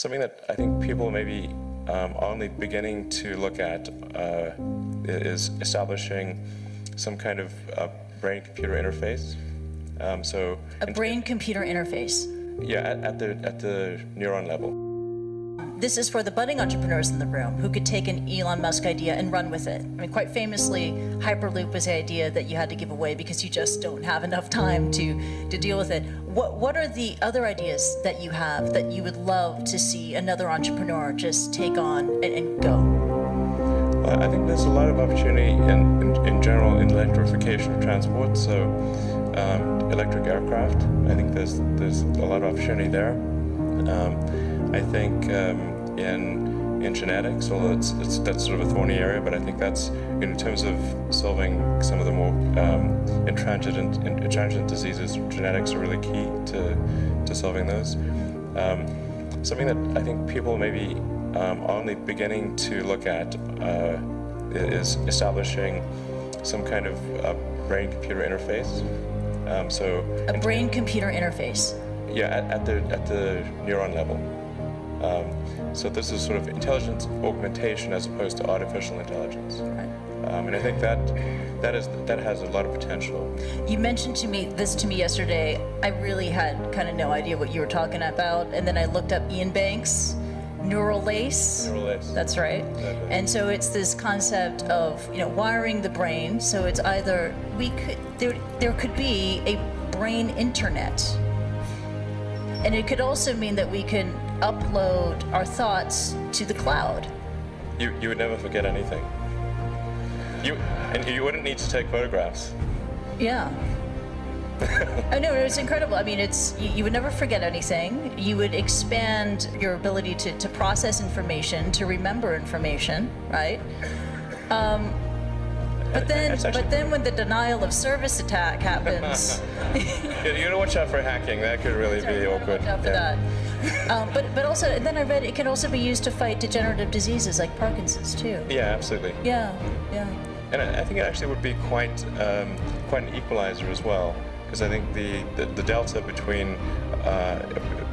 Something that I think people maybe are only beginning to look at is establishing some kind of brain-computer interface. A brain-computer interface? Yeah, at the neuron level. This is for the budding entrepreneurs in the room who could take an Elon Musk idea and run with it. I mean, quite famously, Hyperloop was the idea that you had to give away because you just don't have enough time to deal with it. What are the other ideas that you have that you would love to see another entrepreneur just take on and go? I think there's a lot of opportunity in general in electrification of transport. So electric aircraft, I think there's a lot of opportunity there. I think in genetics, although that's sort of a thorny area, but I think that's in terms of solving some of the more intransigent diseases. Genetics are really key to solving those. Something that I think people maybe are only beginning to look at is establishing some kind of brain-computer interface. A brain-computer interface? Yeah, at the neuron level. So this is sort of intelligence augmentation as opposed to artificial intelligence. Right. And I think that has a lot of potential. You mentioned this to me yesterday. I really had kind of no idea what you were talking about, and then I looked up Ian Banks, neural lace. Neural lace. That's right. Exactly. And so it's this concept of wiring the brain. So it's either there could be a brain internet. And it could also mean that we can upload our thoughts to the cloud. You would never forget anything. And you wouldn't need to take photographs. Yeah. I know, it's incredible. I mean, you would never forget anything. You would expand your ability to process information, to remember information, right? But then when the denial of service attack happens... You gotta watch out for hacking. That could really be awkward. Watch out for that. But also, then I read it can also be used to fight degenerative diseases like Parkinson's too. Yeah, absolutely. Yeah. And I think it actually would be quite an equalizer as well, because I think the delta between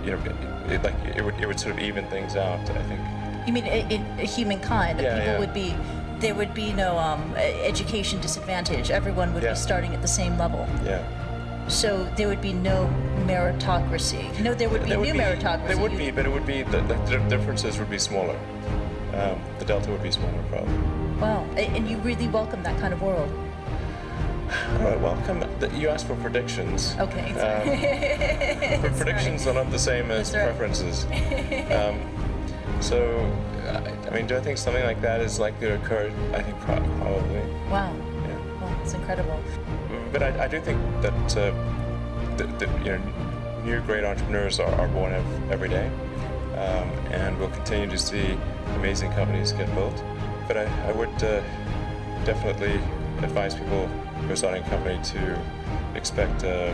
it would sort of even things out. I think. You mean in humankind? Yeah, people would be. There would be no education disadvantage. Everyone would be starting at the same level. Yeah. So there would be no meritocracy. No, there would be meritocracy. There would be, but it would be the differences would be smaller. The delta would be smaller, probably. Wow, and you really welcome that kind of world. Welcome. You asked for predictions. Okay. Predictions are not the same as preferences. So, I mean, do I think something like that is likely to occur? I think probably. Wow. Yeah. Wow, it's incredible. But I do think that new great entrepreneurs are born every day, and we'll continue to see amazing companies get built. But I would definitely advise people who are starting a company to expect a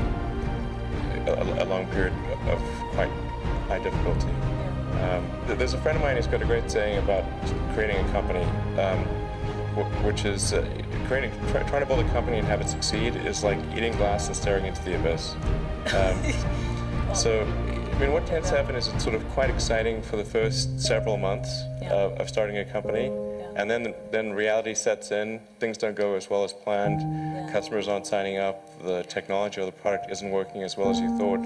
long period of quite high difficulty. There's a friend of mine who's got a great saying about creating a company, which is trying to build a company and have it succeed is like eating glass and staring into the abyss. So, I mean, what tends to happen is it's sort of quite exciting for the first several months of starting a company, and then reality sets in. Things don't go as well as planned. Customers aren't signing up. The technology or the product isn't working as well as you thought.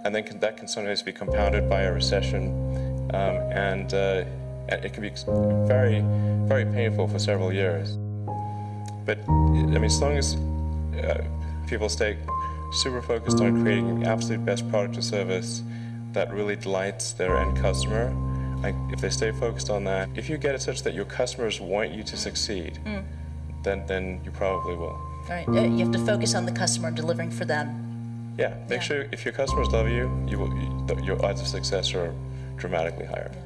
And then that can sometimes be compounded by a recession, and it can be very, very painful for several years. But I mean, as long as people stay super focused on creating the absolute best product or service that really delights their end customer, like if they stay focused on that, if you get it such that your customers want you to succeed, then you probably will. Right. You have to focus on the customer, delivering for them. Yeah. Make sure if your customers love you, your odds of success are dramatically higher. Yeah.